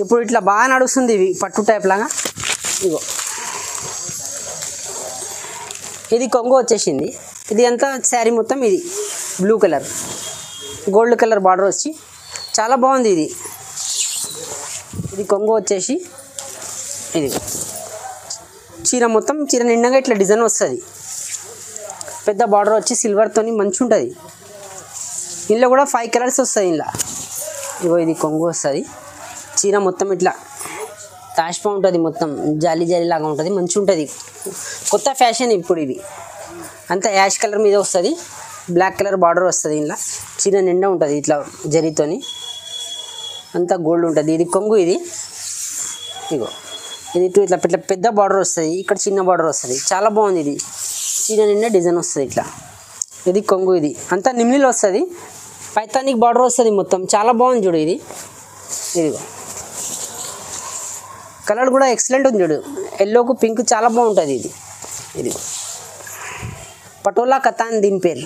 ఇప్పుడు ఇట్లా బాగా నడుస్తుంది ఇవి పట్టు టైప్ లాగా. ఇగో ఇది కొంగు వచ్చేసింది. ఇది అంతా శారీ మొత్తం ఇది blue colour gold colour border వచ్చి చాలా బాగుంది. ఇది కొంగు వచ్చేసి ఇది చీర మొత్తం చీర నిండగా ఇట్లా డిజైన్ వస్తుంది. పెద్ద బార్డర్ వచ్చి సిల్వర్తోని మంచి ఉంటుంది. ఇందులో కూడా 5 కలర్స్ వస్తాయి. ఇలా ఇగో ఇది కొంగు వస్తుంది. చీర మొత్తం ఇట్లా తాష్పా ఉంటుంది, మొత్తం జాలి జాలి లాగా ఉంటుంది, మంచిగా ఉంటుంది. కొత్త ఫ్యాషన్ ఇప్పుడు ఇవి అంతా యాష్ కలర్ మీద వస్తుంది. బ్లాక్ కలర్ బార్డర్ వస్తుంది. ఇలా చీర నిండా ఉంటుంది ఇట్లా జరీతోని అంతా గోల్డ్ ఉంటుంది. ఇది కొంగు. ఇది ఇగో ఇది ఇట్లా పెద్ద బార్డర్ వస్తుంది, ఇక్కడ చిన్న బార్డర్ వస్తుంది. చాలా బాగుంది. ఇది చీర నిండా డిజైన్ వస్తుంది ఇట్లా. ఇది కొంగు. ఇది అంతా నిమ్లీలో వస్తుంది, పైతానిక్ బార్డర్ వస్తుంది మొత్తం. చాలా బాగుంది చూడు. ఇదిగో కలర్ కూడా ఎక్సలెంట్ ఉంది చూడు. ఎల్లోకు పింక్ చాలా బాగుంటుంది. ఇది పటోలా కతాన్ దీని పేరు.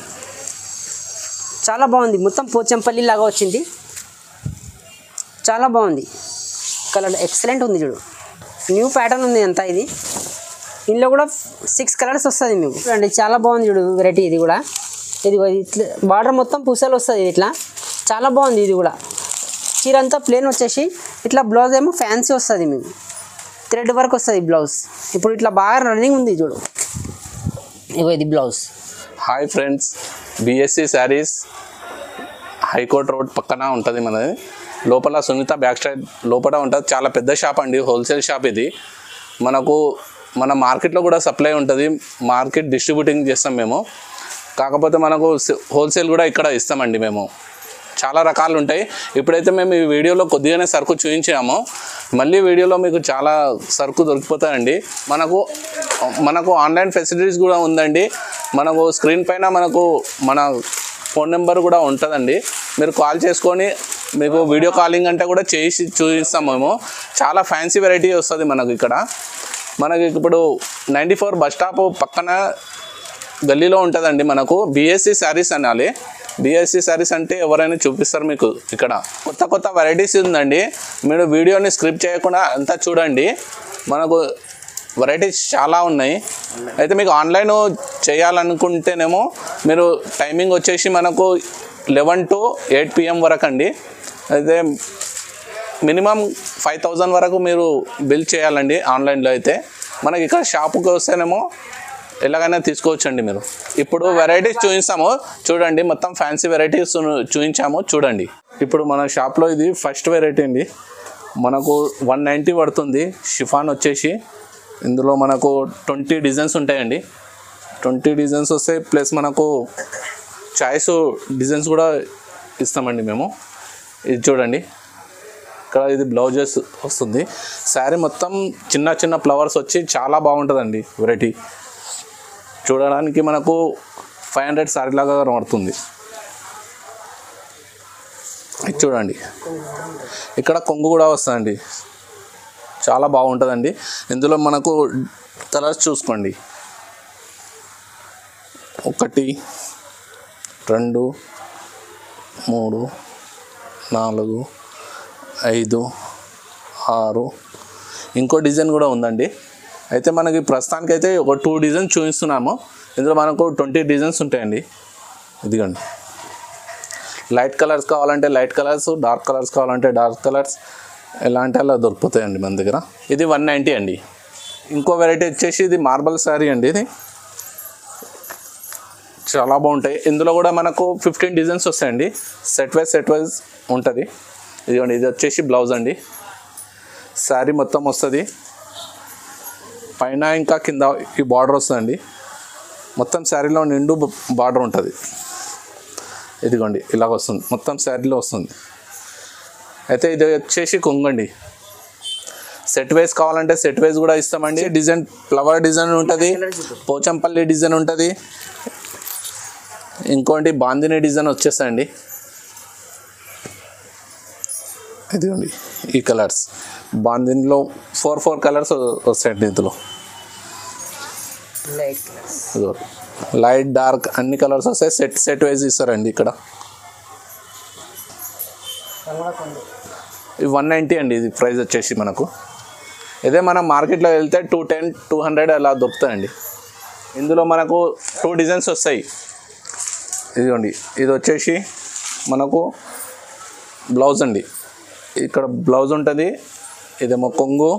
చాలా బాగుంది. మొత్తం పోచంపల్లి లాగా వచ్చింది. చాలా బాగుంది. కలర్ ఎక్సలెంట్ ఉంది చూడు. న్యూ ప్యాటర్న్ ఉంది అంతా. ఇందులో కూడా 6 కలర్స్ వస్తుంది మీకు చూడండి. చాలా బాగుంది చూడు వెరైటీ. ఇది కూడా ఇట్లా బార్డర్ మొత్తం పూసలు వస్తుంది ఇట్లా. చాలా బాగుంది. ఇది కూడా చీర అంతా ప్లేన్ వచ్చేసి ఇట్లా బ్లౌజ్ ఏమో ఫ్యాన్సీ వస్తుంది మీకు, థ్రెడ్ వర్క్ వస్తుంది బ్లౌజ్. ఇప్పుడు ఇట్లా బాగా రన్నింగ్ ఉంది చూడు. ఇగో ఇది blouse. Hi friends, BSc saris high court road పక్కన ఉంటుంది మనది. లోపల సునీత బ్యాక్ సైడ్ లోపల ఉంటుంది. చాలా పెద్ద షాప్ అండి, హోల్సేల్ షాప్ ఇది. మన మార్కెట్లో కూడా సప్లై ఉంటుంది. మార్కెట్ డిస్ట్రిబ్యూటింగ్ చేస్తాం మేము. కాకపోతే మనకు హోల్సేల్ కూడా ఇక్కడ ఇస్తామండి మేము. చాలా రకాలు ఉంటాయి. ఇప్పుడైతే మేము ఈ వీడియోలో కొద్దిగానే సరుకు చూపించాము. మళ్ళీ వీడియోలో మీకు చాలా సరుకు దొరికిపోతాయండి. మనకు ఆన్లైన్ ఫెసిలిటీస్ కూడా ఉందండి. మనకు స్క్రీన్ పైన మన ఫోన్ నెంబర్ కూడా ఉంటుందండి. మీరు కాల్ చేసుకొని మీకు వీడియో కాలింగ్ అంటే కూడా చేసి చూపిస్తాం మేము. చాలా ఫ్యాన్సీ వెరైటీ వస్తుంది మనకు ఇక్కడ. మనకి ఇప్పుడు 94 బస్ స్టాప్ పక్కన గల్లీలో ఉంటుందండి. మనకు బిఎస్సి శారీస్ అనాలి. బిఎస్సి శారీస్ అంటే ఎవరైనా చూపిస్తారు మీకు. ఇక్కడ కొత్త వెరైటీస్ ఉందండి. మీరు వీడియోని స్క్రిప్ట్ చేయకుండా అంతా చూడండి. మనకు వెరైటీస్ చాలా ఉన్నాయి. అయితే మీకు ఆన్లైన్ చేయాలనుకుంటేనేమో మీరు టైమింగ్ వచ్చేసి మనకు 11 to 8 PM వరకు అండి. అయితే మినిమం 5000 వరకు మీరు బిల్ చేయాలండి ఆన్లైన్లో. అయితే మనకి ఇక్కడ షాపుకి వస్తేనేమో ఎలాగైనా తీసుకోవచ్చండి మీరు. ఇప్పుడు వెరైటీస్ చూపిస్తాము చూడండి. మొత్తం ఫ్యాన్సీ వెరైటీస్ చూపించాము చూడండి. ఇప్పుడు మన షాప్లో ఇది ఫస్ట్ వెరైటీ అండి. మనకు 190 పడుతుంది. షిఫాన్ వచ్చేసి ఇందులో మనకు 20 డిజైన్స్ ఉంటాయండి. 20 డిజైన్స్ వస్తాయి. ప్లస్ మనకు చాయిస్ డిజైన్స్ కూడా ఇస్తామండి మేము. ఇది చూడండి. ఇక్కడ ఇది బ్లౌజెస్ వస్తుంది. శారీ మొత్తం చిన్న ఫ్లవర్స్ వచ్చి చాలా బాగుంటుందండి వెరైటీ. చూడడానికి మనకు 500 శారీ లాగా కనబడుతుంది. ఇది చూడండి. ఇక్కడ కొంగు కూడా వస్తుందండి. చాలా బాగుంటుందండి. ఇందులో మనకు కలర్స్ చూసుకోండి. 1 2 3 4 5 6 ఇంకో డిజైన్ కూడా ఉందండి. అయితే మనకి ప్రస్తుతానికి అయితే ఒక 2 డిజైన్స్ చూపిస్తున్నాము. ఇందులో మనకు 20 డిజైన్స్ ఉంటాయండి. ఇదిగోండి. లైట్ కలర్స్ కావాలంటే లైట్ కలర్స్, డార్క్ కలర్స్ కావాలంటే డార్క్ కలర్స్, ఎలాంటి అలా దొరుకుతాయండి మన దగ్గర. ఇది 190 అండి. ఇంకో వెరైటీ వచ్చేసి ఇది మార్బల్ శారీ అండి. ఇది చాలా బాగుంటాయి. ఇందులో కూడా మనకు 15 డిజైన్స్ వస్తాయండి. సెట్ వైజ్ ఉంటుంది. ఇదిగోండి. ఇది వచ్చేసి బ్లౌజ్ అండి. శారీ మొత్తం వస్తుంది. పైన ఇంకా కింద ఈ బార్డర్ వస్తుందండి. మొత్తం శారీలో నిండు బార్డర్ ఉంటుంది. ఇదిగోండి ఇలాగ వస్తుంది. మొత్తం శారీలో వస్తుంది. అయితే ఇది వచ్చేసి కొంగండి. సెట్ వైజ్ కావాలంటే సెట్ వైజ్ కూడా ఇస్తామండి. డిజైన్ ఫ్లవర్ డిజైన్ ఉంటుంది, పోచంపల్లి డిజైన్ ఉంటుంది, ఇంకోటి బాందిని డిజైన్ వచ్చేస్తాయండి. ఇదిగోండి ఈ కలర్స్. బాందినిలో 4 కలర్స్ వస్తాయండి. ఇందులో లైట్ డార్క్ అన్ని కలర్స్ వస్తాయి. సెట్ వైజ్ ఇస్తారండి. ఇక్కడ ఇది 190 అండి, ఇది ప్రైస్ వచ్చేసి మనకు. ఇదే మనం మార్కెట్లో వెళ్తే 210, 200 అలా దొరుకుతాయండి. ఇందులో మనకు 2 డిజైన్స్ వస్తాయి. ఇదిగోండి, ఇది వచ్చేసి మనకు బ్లౌజ్ అండి. ఇక్కడ బ్లౌజ్ ఉంటుంది, ఇదేమో కొంగు.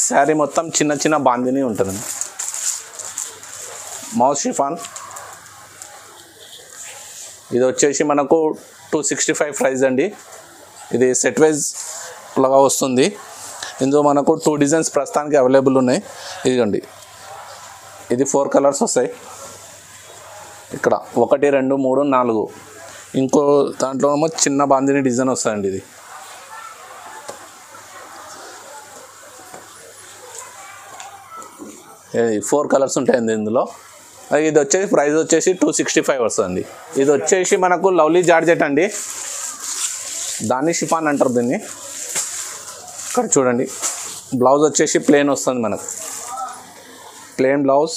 శారీ మొత్తం చిన్న చిన్న బాందిని ఉంటుందండి. Mouse chiffon. ఇది వచ్చేసి మనకు 265 ప్రైస్ అండి. ఇది సెట్ వైజ్ లాగా వస్తుంది. ఇందులో మనకు 2 డిజైన్స్ ప్రస్తుతానికి అవైలబుల్ ఉన్నాయి. ఇదిగోండి, ఇది 4 కలర్స్ వస్తాయి. ఇక్కడ 1, 2, 3, 4. ఇంకో దాంట్లో ఏమో చిన్న బాందిని డిజైన్ వస్తుందండి. ఇది ఇది 4 కలర్స్ ఉంటాయండి ఇందులో. ఇది వచ్చేసి ప్రైస్ వచ్చేసి 265 వస్తుందండి. ఇది వచ్చేసి మనకు లవ్లీ జార్జెట్ అండి, దాన్ని షిఫాన్ అంటారు దీన్ని. ఇక్కడ చూడండి, బ్లౌజ్ వచ్చేసి ప్లెయిన్ వస్తుంది మనకు, ప్లెయిన్ బ్లౌజ్.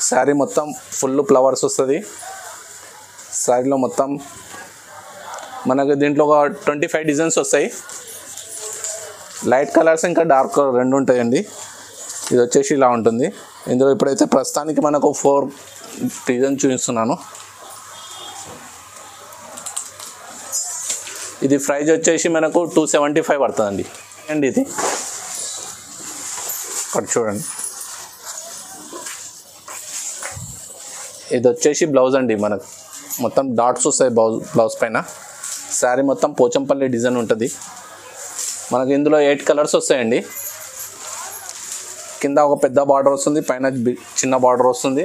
శారీ మొత్తం ఫుల్ ఫ్లవర్స్ వస్తుంది. శారీలో మొత్తం మనకు దీంట్లో ఒక 25 డిజైన్స్ వస్తాయి. లైట్ కలర్స్ ఇంకా డార్క్ కలర్ 2 ఉంటాయండి. ఇది వచ్చేసి ఇలా ఉంటుంది. ఇందులో ఇప్పుడైతే ప్రస్తుతానికి మనకు 4 డిజైన్ చూపిస్తున్నాను. ఇది ప్రైజ్ వచ్చేసి మనకు 275 పడుతుందండి అండి. ఇది ఇక్కడ చూడండి, ఇది వచ్చేసి బ్లౌజ్ అండి. మనకు మొత్తం డాట్స్ వస్తాయి బ్లౌజ్ పైన. శారీ మొత్తం పోచంపల్లి డిజైన్ ఉంటుంది. మనకు ఇందులో 8 కలర్స్ వస్తాయండి. కింద ఒక పెద్ద బార్డర్ వస్తుంది, పైన చిన్న బార్డర్ వస్తుంది.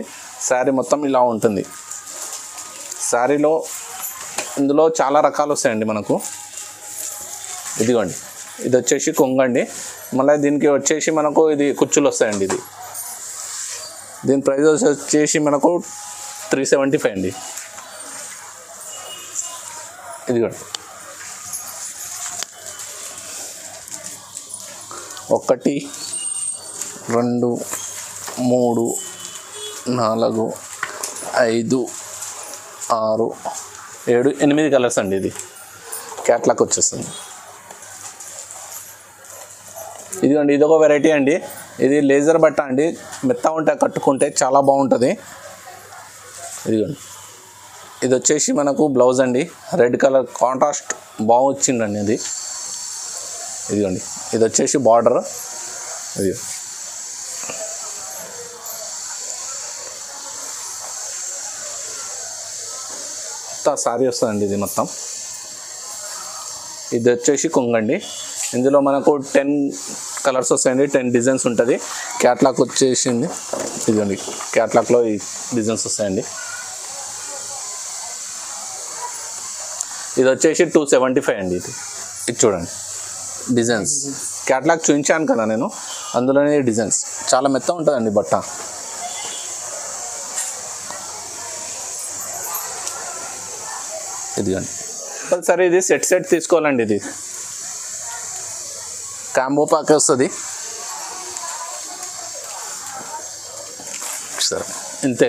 శారీ మొత్తం ఇలా ఉంటుంది. శారీలో ఇందులో చాలా రకాలు వస్తాయండి మనకు. ఇదిగోండి, ఇది వచ్చేసి కొంగండి. మళ్ళీ దీనికి వచ్చేసి మనకు ఇది కుచ్చులు వస్తాయండి. ఇది దీని ప్రైస్ వచ్చేసి మనకు 375 అండి. ఇదిగోండి, 1, 2, 3, 4, 5, 6, 7, 8 కలర్స్ అండి. ఇది క్యాట్లాగ్ వచ్చేస్తుంది. ఇదిగోండి, ఇదొక వెరైటీ అండి. ఇది లేజర్ బట్ట అండి, మెత్త ఉంటాయి, కట్టుకుంటే చాలా బాగుంటుంది. ఇదిగోండి, ఇది వచ్చేసి మనకు బ్లౌజ్ అండి. రెడ్ కలర్ కాంట్రాస్ట్ బాగా వచ్చిందండి ఇది. ఇదిగోండి, ఇది వచ్చేసి బార్డర్. ఇది సారీ వస్తుందండి. ఇది మొత్తం ఇది వచ్చేసి కొంగండి. ఇందులో మనకు 10 కలర్స్ వస్తాయండి, 10 డిజైన్స్ ఉంటుంది. క్యాట్లాగ్ వచ్చేసింది. ఇదిగోండి, క్యాట్లాగ్లో ఈ డిజైన్స్ వస్తాయండి. ఇది వచ్చేసి 275 అండి. ఇది చూడండి, డిజైన్స్ క్యాట్లాగ్ చూపించాను కదా నేను, అందులోనే డిజైన్స్ చాలా మెత్త ఉంటుందండి బట్ట. ఇదిగోండి, సరే ఇది సెట్ తీసుకోవాలండి. ఇది కాంబో ప్యాక్ వస్తుంది. సరే ఇంతే.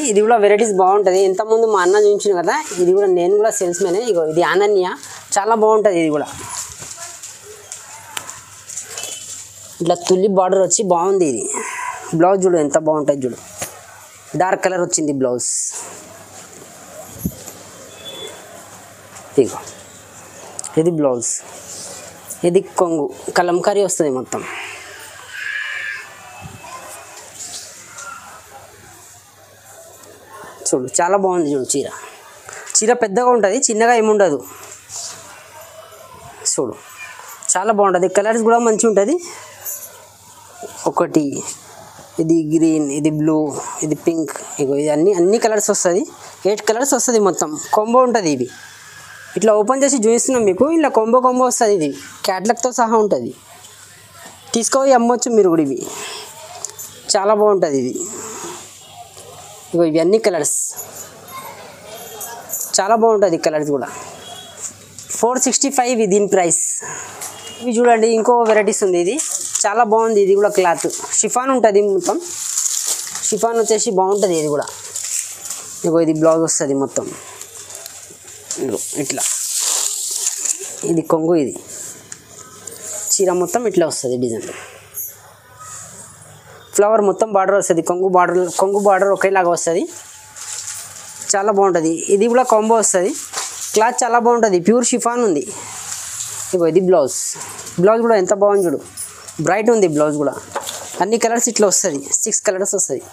ఇది కూడా వెరైటీస్ బాగుంటుంది. ఇంతకుముందు మా అన్న చూపించిన కదా, ఇది కూడా నేను కూడా సేల్స్ మ్యానే. ఇగో ఇది అనన్య, చాలా బాగుంటుంది. ఇది కూడా ఇట్లా తుల్లి బార్డర్ వచ్చి బాగుంది. ఇది బ్లౌజ్ చూడు ఎంత బాగుంటుంది చూడు, డార్క్ కలర్ వచ్చింది బ్లౌజ్. ఇగో ఇది బ్లౌజ్, ఇది కొంగు కలంకారీ వస్తుంది మొత్తం. చూడు చాలా బాగుంది చూడు. చీర పెద్దగా ఉంటుంది, చిన్నగా ఏముండదు. చూడు చాలా బాగుంటుంది. కలర్స్ కూడా మంచిగా ఉంటుంది. ఒకటి ఇది గ్రీన్, ఇది బ్లూ, ఇది పింక్. ఇగో ఇది అన్ని కలర్స్ వస్తుంది. 8 కలర్స్ వస్తుంది మొత్తం. కొంబో ఉంటుంది. ఇవి ఇట్లా ఓపెన్ చేసి చూపిస్తున్నాం మీకు. ఇలా కొంబో వస్తుంది. ఇది క్యాట్లాగ్తో సహా ఉంటుంది. తీసుకొని అమ్మవచ్చు మీరు కూడా. ఇవి చాలా బాగుంటుంది. ఇది ఇగో ఇవి అన్ని కలర్స్ చాలా బాగుంటుంది. కలర్స్ కూడా 465 దీని ప్రైస్. ఇవి చూడండి, ఇంకో వెరైటీస్ ఉంది. ఇది చాలా బాగుంది. ఇది కూడా క్లాత్ షిఫాన్ ఉంటుంది మొత్తం. షిఫాన్ వచ్చేసి బాగుంటుంది. ఇది కూడా ఇగో ఇది బ్లౌజ్ వస్తుంది మొత్తం. ఇట్లా ఇది కొంగు. ఇది చీర మొత్తం ఇట్లా వస్తుంది డిజైన్. ఫ్లవర్ మొత్తం బార్డర్ వస్తుంది, కొంగు బార్డర్ ఒకేలాగా వస్తుంది, చాలా బాగుంటుంది. ఇది కూడా కాంబో వస్తుంది, క్లాత్ చాలా బాగుంటుంది, ప్యూర్ షిఫాన్ ఉంది. ఇగో ఇది బ్లౌజ్ కూడా ఎంత బాగుంది చూడు, బ్రైట్ ఉంది బ్లౌజ్ కూడా. అన్ని కలర్స్ ఇట్లా వస్తుంది, 6 కలర్స్ వస్తుంది.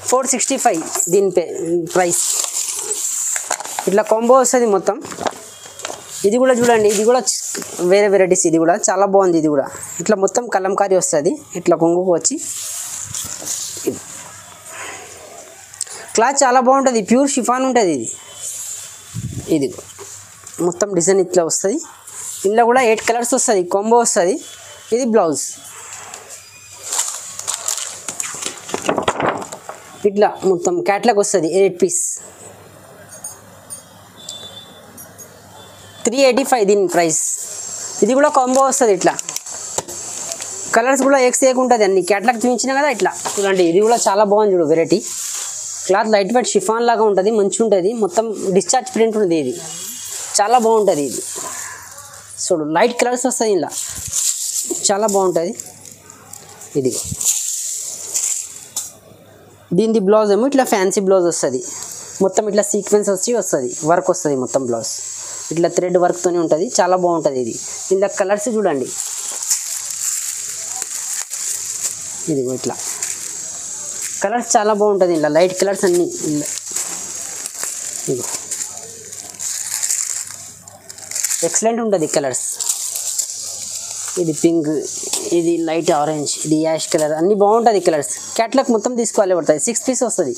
465 దీని ప్రైస్. ఇట్లా కాంబో వస్తుంది మొత్తం. ఇది కూడా చూడండి, ఇది కూడా వేరే వెరైటీస్, ఇది కూడా చాలా బాగుంది. ఇది కూడా ఇట్లా మొత్తం కలంకారీ వస్తుంది, ఇట్లా కొంగుకు వచ్చి. క్లాత్ చాలా బాగుంటుంది, ప్యూర్ షిఫాన్ ఉంటుంది. ఇది మొత్తం డిజైన్ ఇట్లా వస్తుంది. ఇందులో కూడా 8 కలర్స్ వస్తుంది, కాంబో వస్తుంది. ఇది బ్లౌజ్. ఇట్లా మొత్తం క్యాట్లాగ్ వస్తుంది, 8 పీస్. 385 దీని ప్రైస్. ఇది కూడా కాంబో వస్తుంది. ఇట్లా కలర్స్ కూడా ఏక్ ఉంటుంది, అన్ని క్యాట్లాగ్ చూపించినా కదా. ఇట్లా చూడండి, ఇది కూడా చాలా బాగుంది చూడు variety. Cloth light weight chiffon లాగా ఉంటుంది, మంచిగా ఉంటుంది. మొత్తం డిశ్చార్జ్ ప్రింట్ ఉంది, ఇది చాలా బాగుంటుంది. ఇది చూడు, లైట్ కలర్స్ వస్తుంది ఇలా, చాలా బాగుంటుంది. ఇది దీనిది బ్లౌజ్ ఏమో ఇట్లా ఫ్యాన్సీ బ్లౌజ్ వస్తుంది, మొత్తం ఇట్లా సీక్వెన్స్ వస్తుంది, వర్క్ వస్తుంది మొత్తం బ్లౌజ్. ఇట్లా థ్రెడ్ వర్క్తోనే ఉంటుంది, చాలా బాగుంటుంది. ఇది ఇందులో కలర్స్ చూడండి, ఇది ఇట్లా కలర్స్ చాలా బాగుంటుంది. ఇలా లైట్ కలర్స్ అన్నీ ఇది ఎక్సలెంట్ ఉంటుంది కలర్స్. ఇది పింక్, ఇది లైట్ ఆరెంజ్, ఇది యాష్ కలర్, అన్నీ బాగుంటుంది కలర్స్. క్యాట్లాగ్ మొత్తం తీసుకోవాలి పడుతుంది, 6 పీస్ వస్తుంది.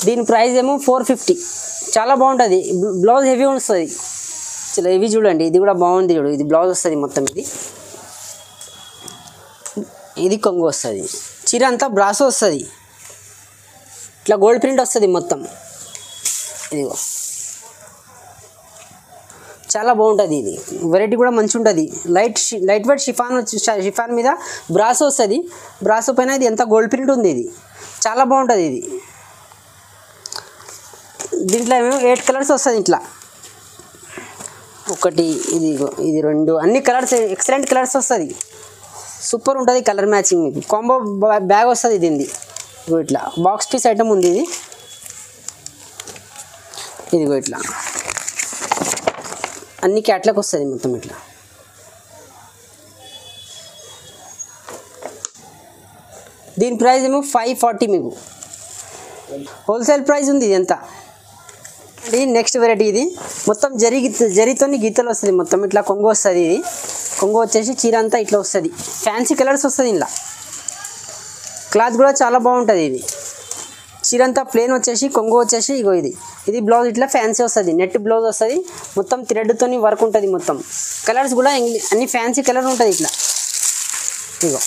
దీని ప్రైస్ ఏమో 450, చాలా బాగుంటుంది. బ్లౌజ్ హెవీ వస్తుంది, చాలా హెవీ చూడండి. ఇది కూడా బాగుంది చూడు, ఇది బ్లౌజ్ వస్తుంది మొత్తం. ఇది కొంగు వస్తుంది. చీర అంతా బ్రాసో వస్తుంది, ఇట్లా గోల్డ్ ప్రింట్ వస్తుంది మొత్తం. ఇదిగో చాలా బాగుంటుంది. ఇది వెరైటీ కూడా మంచి ఉంటుంది. లైట్ వెయిట్ షిఫాన్ మీద బ్రాసో వస్తుంది, బ్రాసో పైన ఇది ఎంత గోల్డ్ ప్రింట్ ఉంది. ఇది చాలా బాగుంటుంది. ఇది దీంట్లో ఏమో 8 కలర్స్ వస్తుంది. ఇట్లా ఒకటి, ఇది 2, అన్ని కలర్స్ ఎక్సలెంట్ కలర్స్ వస్తుంది, సూపర్ ఉంటుంది కలర్ మ్యాచింగ్. మీకు కాంబో బ్యాగ్ వస్తుంది దీనిది. ఇట్లా బాక్స్ పీస్ ఐటమ్ ఉంది. ఇదిగో ఇట్లా అన్ని క్యాట్లాగ్ వస్తుంది మొత్తం. ఇట్లా దీని ప్రైస్ ఏమో 540 మీకు హోల్సేల్ ప్రైస్ ఉంది. ఇది ఎంత అంటే నెక్స్ట్ వెరైటీ. ఇది మొత్తం జరీతోని గీతలు వస్తుంది మొత్తం. ఇట్లా కొంగు వస్తుంది. ఇది కొంగు వచ్చేసి చీర అంతా ఇట్లా వస్తుంది, ఫ్యాన్సీ కలర్స్ వస్తుంది. ఇలా క్లాత్ కూడా చాలా బాగుంటుంది. ఇది చీర అంతా ప్లేన్ వచ్చేసి కొంగు వచ్చేసి ఇగో ఇది బ్లౌజ్ ఇట్లా ఫ్యాన్సీ వస్తుంది, నెట్ బ్లౌజ్ వస్తుంది, మొత్తం థ్రెడ్తోని వర్క్ ఉంటుంది మొత్తం. కలర్స్ కూడా అన్ని ఫ్యాన్సీ కలర్ ఉంటుంది. ఇట్లా ఇగో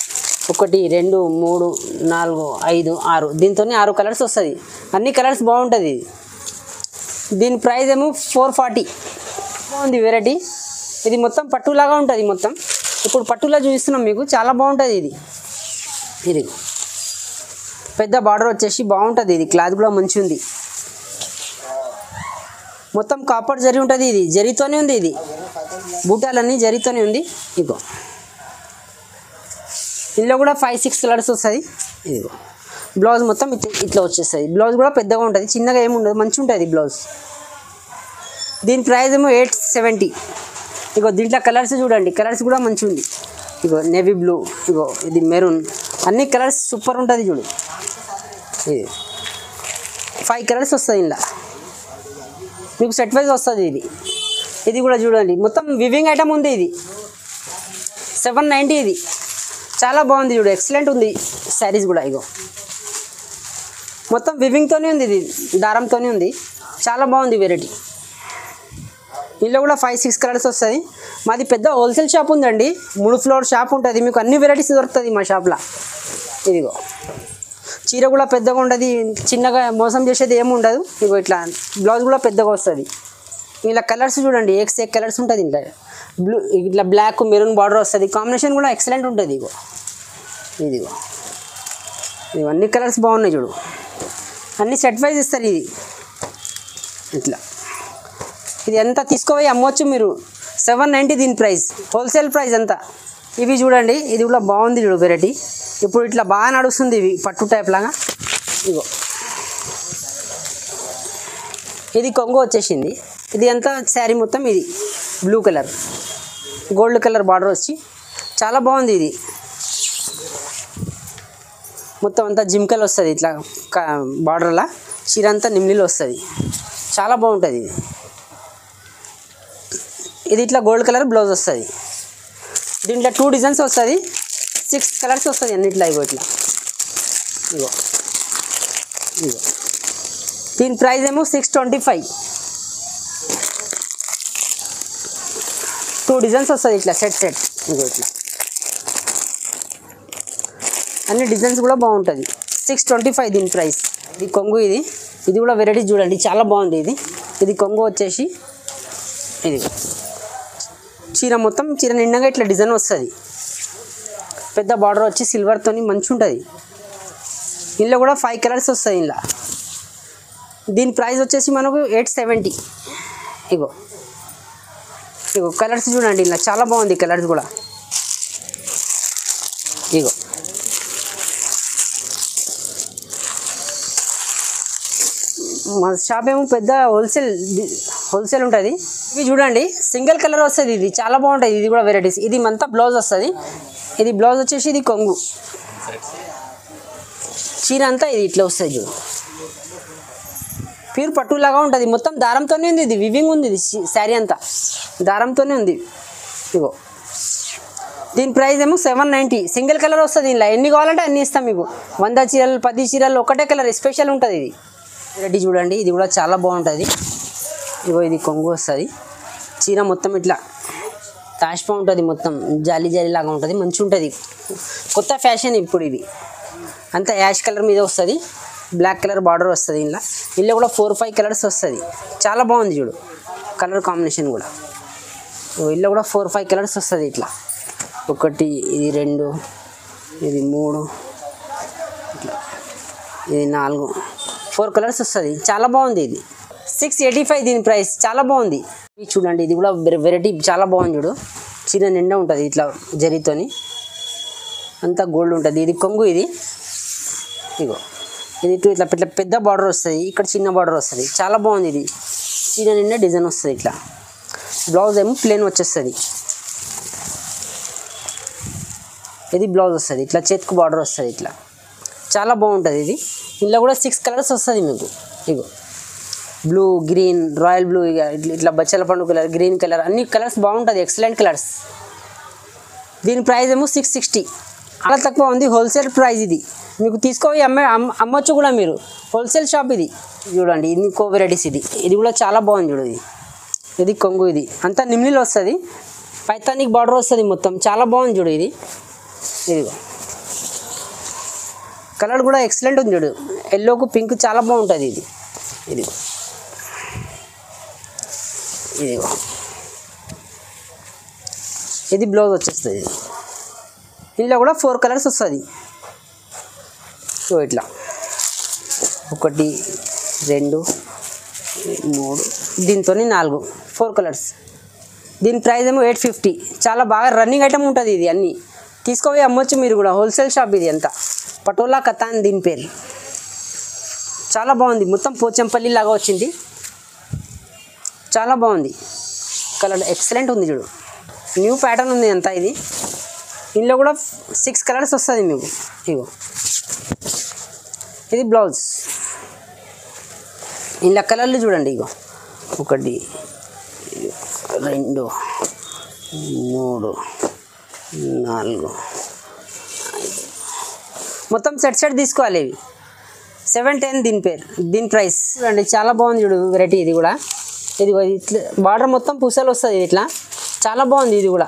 1 2 3 4 5 6 దీంతో 6 కలర్స్ వస్తుంది, అన్ని కలర్స్ బాగుంటుంది. దీని ప్రైస్ ఏమో 440. బాగుంది వెరైటీ. ఇది మొత్తం పట్టులాగా ఉంటుంది మొత్తం. ఇప్పుడు పట్టులా చూపిస్తున్నాం మీకు, చాలా బాగుంటుంది. ఇది పెద్ద బార్డర్ వచ్చేసి బాగుంటుంది. ఇది క్లాత్ కూడా మంచిగా ఉంది, మొత్తం కాపర్ జరీ ఉంటుంది. ఇది జరీతోనే ఉంది, ఇది బూటాలన్నీ జరీతోనే ఉంది. ఇగో ఇందులో కూడా 5-6 కలర్స్ వస్తుంది. ఇదిగో బ్లౌజ్ మొత్తం ఇట్లా వచ్చేస్తుంది. బ్లౌజ్ కూడా పెద్దగా ఉంటుంది, చిన్నగా ఏమి ఉండదు, మంచిగా ఉంటుంది బ్లౌజ్. దీని ప్రైస్ ఏమో 870. ఇగో దీంట్లో కలర్స్ చూడండి, కలర్స్ కూడా మంచిగా ఉంది. ఇగో నేవీ బ్లూ, ఇగో ఇది మెరూన్, అన్ని కలర్స్ సూపర్ ఉంటుంది చూడు. ఇది 5 కలర్స్ వస్తుంది. ఇలా మీకు సెట్ వైజ్ వస్తుంది. ఇది కూడా చూడండి, మొత్తం వివింగ్ ఐటమ్ ఉంది. ఇది 790. ఇది చాలా బాగుంది చూడు, ఎక్సలెంట్ ఉంది శారీస్ కూడా. ఇగో మొత్తం వివింగ్తోనే ఉంది, ఇది దారంతోనే ఉంది, చాలా బాగుంది వెరైటీ. ఇందులో కూడా 5-6 కలర్స్ వస్తుంది. మాది పెద్ద హోల్సేల్ షాప్ ఉందండి, 3 ఫ్లోర్ షాప్ ఉంటుంది. మీకు అన్ని వెరైటీస్ దొరుకుతుంది మా షాప్లో. ఇదిగో చీర కూడా పెద్దగా ఉంటుంది, చిన్నగా మోసం చేసేది ఏమి ఉండదు. ఇగో ఇట్లా బ్లౌజ్ కూడా పెద్దగా వస్తుంది. ఇలా కలర్స్ చూడండి, ఏ కలర్స్ ఉంటుంది. ఇంట్లో బ్లూ, ఇట్లా బ్లాక్ మెరూన్ బార్డర్ వస్తుంది, కాంబినేషన్ కూడా ఎక్సలెంట్ ఉంటుంది. ఇదిగో ఇవన్నీ కలర్స్ బాగున్నాయి చూడు, అన్నీ సెట్ వైజ్ ఇస్తారు. ఇది ఇట్లా ఇది ఎంత తీసుకోపోయి అమ్మవచ్చు మీరు, 790 దీని ప్రైస్, హోల్సేల్ ప్రైస్ అంతా. ఇవి చూడండి, ఇది కూడా బాగుంది చూడు వెరైటీ. ఇప్పుడు ఇట్లా బాగా నడుస్తుంది ఇవి పట్టు టైప్ లాగా. ఇగో ఇది కొంగు వచ్చేసింది. ఇది అంతా శారీ మొత్తం ఇది blue colour gold colour border వచ్చి చాలా బాగుంది. ఇది మొత్తం అంతా జిమ్కల్ వస్తుంది ఇట్లా బార్డర్లా, చీర అంతా నిమ్లీలు వస్తుంది, చాలా బాగుంటుంది. ఇది ఇది ఇట్లా గోల్డ్ కలర్ బ్లౌజ్ వస్తుంది. దీంట్లో 2 డిజైన్స్ వస్తుంది, 6 కలర్స్ వస్తుంది అన్నిట్లో. ఇగో ఇట్లా ఇగో ఇగో దీని ప్రైస్ ఏమో 625. 2 డిజైన్స్ వస్తుంది ఇట్లా సెట్. ఇగో ఇట్లా అన్ని డిజైన్స్ కూడా బాగుంటుంది. 625 దీని ప్రైస్. ఇది కొంగు, ఇది కూడా వెరైటీ చూడండి, చాలా బాగుంది. ఇది కొంగు వచ్చేసి ఇది చీర మొత్తం చీర నిండగా ఇట్లా డిజైన్ వస్తుంది. పెద్ద బార్డర్ వచ్చి సిల్వర్తోని మంచి ఉంటుంది. ఇందులో కూడా 5 కలర్స్ వస్తాయి. ఇలా దీని ప్రైస్ వచ్చేసి మనకు 870. ఇగో కలర్స్ చూడండి, ఇలా చాలా బాగుంది కలర్స్ కూడా. ఇగో మా షాప్ ఏమో పెద్ద హోల్సేల్ ఉంటుంది. ఇవి చూడండి, సింగిల్ కలర్ వస్తుంది. ఇది చాలా బాగుంటుంది. ఇది కూడా వెరైటీస్. ఇది అంతా బ్లౌజ్ వస్తుంది. ఇది బ్లౌజ్ వచ్చేసి ఇది కొంగు, చీర అంతా ఇది ఇట్లా వస్తుంది చూడు, ప్యూర్ పట్టులాగా ఉంటుంది. మొత్తం దారంతోనే ఉంది. ఇది వివింగ్ ఉంది. ఇది శారీ అంతా దారంతోనే ఉంది. ఇగో దీని ప్రైస్ ఏమో 790. సింగిల్ కలర్ వస్తుంది. ఇలా ఎన్ని కావాలంటే అన్ని ఇస్తాం మీకు. 100 చీరలు 10 చీరలు ఒకటే కలర్ స్పెషల్ ఉంటుంది. ఇది వెరైటీ చూడండి, ఇది కూడా చాలా బాగుంటుంది. ఇగో ఇది కొంగు వస్తుంది. చీర మొత్తం ఇట్లా తాష్పా ఉంటుంది, మొత్తం జాలి లాగా ఉంటుంది, మంచిగా ఉంటుంది. కొత్త ఫ్యాషన్ ఇప్పుడు. ఇవి అంతా యాష్ కలర్ మీద వస్తుంది, బ్లాక్ కలర్ బార్డర్ వస్తుంది. ఇందులో కూడా 4-5 కలర్స్ వస్తుంది. చాలా బాగుంది చూడు కలర్ కాంబినేషన్ కూడా. ఇందులో కూడా 4-5 కలర్స్ వస్తుంది. ఇట్లా 1, ఇది 2, ఇది 3, ఇట్లా ఇది 4, 4 కలర్స్ వస్తుంది. చాలా బాగుంది. ఇది 685 దీని ప్రైస్. చాలా బాగుంది. ఇది చూడండి, ఇది కూడా వెరైటీ చాలా బాగుంది చూడు. చీర నిండా ఉంటుంది ఇట్లా జరీతోని, అంతా గోల్డ్ ఉంటుంది. ఇది కొంగు. ఇగో ఇది ఇట్లా పెద్ద బార్డర్ వస్తుంది, ఇక్కడ చిన్న బార్డర్ వస్తుంది. చాలా బాగుంది. ఇది చీర నిండా డిజైన్ వస్తుంది ఇట్లా. బ్లౌజ్ ఏమో ప్లేన్ వచ్చేస్తుంది. ఇది బ్లౌజ్ వస్తుంది ఇట్లా, చేతికి బార్డర్ వస్తుంది ఇట్లా, చాలా బాగుంటుంది. ఇది ఇందులో కూడా 6 కలర్స్ వస్తుంది మీకు. ఇగో బ్లూ, గ్రీన్, రాయల్ బ్లూ, ఇక ఇట్లా బచ్చల పండు కలర్, గ్రీన్ కలర్, అన్ని కలర్స్ బాగుంటుంది. Excellent colours. దీని ప్రైస్ ఏమో 660. అలా తక్కువ ఉంది. Wholesale price. ఇది మీకు తీసుకొని అమ్మొచ్చు కూడా మీరు. హోల్సేల్ షాప్ ఇది. చూడండి, ఇది ఇంకో వెరైటీస్. ఇది కూడా చాలా బాగుంది చూడు. ఇది కొంగు. ఇది అంతా నిమ్లీలో వస్తుంది, పైతానిక్ బార్డర్ వస్తుంది మొత్తం. చాలా బాగుంది చూడు. ఇదిగో కలర్ కూడా ఎక్సలెంట్ ఉంది చూడు. ఎల్లోకు పింక్ చాలా బాగుంటుంది. ఇదిగో ఇది బ్లౌజ్ వచ్చేస్తుంది. ఇందులో కూడా 4 కలర్స్ వస్తుంది. సో ఇట్లా 1, 2, 3, దీంతో 4 కలర్స్. దీని ప్రైస్ ఏమో 850. చాలా బాగా రన్నింగ్ ఐటమ్ ఉంటుంది. ఇది అన్నీ తీసుకుపోయి అమ్మొచ్చు మీరు కూడా. హోల్సేల్ షాప్ ఇది అంతా. పటోలా కథాన్ దీని పేరు. చాలా బాగుంది. మొత్తం పోచంపల్లి లాగా వచ్చింది. చాలా బాగుంది. కలర్ ఎక్సలెంట్ ఉంది చూడు. న్యూ ప్యాటర్న్ ఉంది అంతా. ఇందులో కూడా 6 కలర్స్ వస్తుంది మీకు. ఇగో ఇది బ్లౌజ్. ఇందులో కలర్లు చూడండి. ఇగో 1, 2, 3, 4, 5 మొత్తం సెట్ తీసుకోవాలి. ఇవి 710 దీని పేరు. దీని ప్రైస్ చూడండి, చాలా బాగుంది చూడు వెరైటీ. ఇది కూడా ఇట్లా బార్డర్ మొత్తం పూసలు వస్తుంది ఇట్లా, చాలా బాగుంది. ఇది కూడా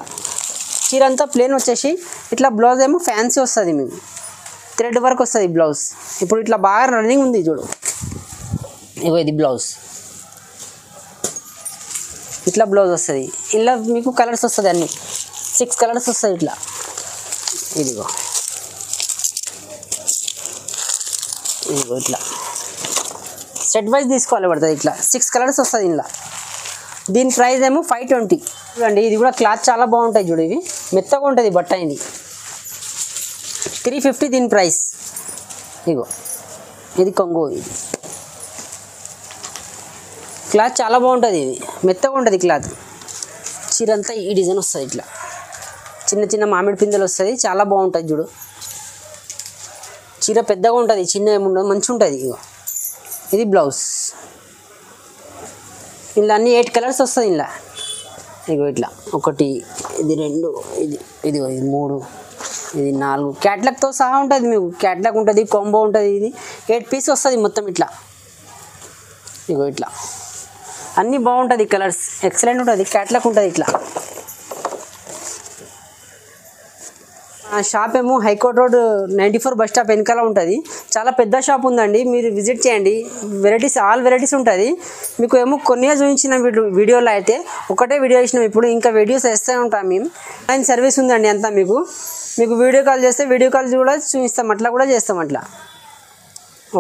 చీర అంతా ప్లేన్ వచ్చేసి ఇట్లా, బ్లౌజ్ ఏమో ఫ్యాన్సీ వస్తుంది మీకు, థ్రెడ్ వర్క్ వస్తుంది బ్లౌజ్. ఇప్పుడు ఇట్లా బాగా రన్నింగ్ ఉంది చూడు. ఇగో ఇది బ్లౌజ్. ఇట్లా బ్లౌజ్ వస్తుంది. ఇలా మీకు కలర్స్ వస్తుంది అన్నీ 6 కలర్స్ వస్తుంది ఇట్లా. ఇదిగో ఇట్లా సెట్ వైజ్ తీసుకోవాలి పడుతుంది. ఇట్లా 6 కలర్స్ వస్తుంది. ఇలా దీని ప్రైస్ ఏమో 520 చూడండి. ఇది కూడా క్లాత్ చాలా బాగుంటాయి చూడు, ఇవి మెత్తగా ఉంటుంది బట్ట. ఇది 350 దీని ప్రైస్. ఇగో ఇది కొంగు, ఇది క్లాత్ చాలా బాగుంటుంది, ఇది మెత్తగా ఉంటుంది క్లాత్. చీర అంతా ఈ డిజైన్ వస్తుంది, ఇట్లా చిన్న చిన్న మామిడి పిందెలు వస్తుంది, చాలా బాగుంటుంది చూడు. చీర పెద్దగా ఉంటుంది, చిన్న ఏముండదు, మంచిగా ఉంటుంది. ఇగో ఇది బ్లౌజ్. ఇలా అన్ని 8 కలర్స్ వస్తుంది ఇలా. ఇగో ఇట్లా 1, ఇది 2, ఇది 3, ఇది 4 క్యాట్లాగ్తో సహా ఉంటుంది. మీకు క్యాట్లాగ్ ఉంటుంది, కాంబో ఉంటుంది. ఇది 8 పీస్ వస్తుంది మొత్తం ఇట్లా. ఇగో ఇట్లా అన్నీ బాగుంటుంది, కలర్స్ ఎక్సలెంట్ ఉంటుంది, క్యాట్లాగ్ ఉంటుంది ఇట్లా. షాప్ ఏమో హైకోర్ట్ రోడ్ 94 బస్ స్టాప్ వెనకాల ఉంటుంది. చాలా పెద్ద షాప్ ఉందండి, మీరు విజిట్ చేయండి. వెరైటీస్, ఆల్ వెరైటీస్ ఉంటుంది. మీకు ఏమో కొన్నిగా చూపించిన వీడియోలో అయితే ఒకటే వీడియో వేసినాం. ఇప్పుడు ఇంకా వీడియోస్ వేస్తూ ఉంటాం మేము. ఆన్లైన్ సర్వీస్ ఉందండి అంతా. మీకు వీడియో కాల్ చేస్తే వీడియో కాల్ కూడా చూపిస్తాం, అట్లా కూడా చేస్తాం అట్లా.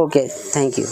Okay, thank you.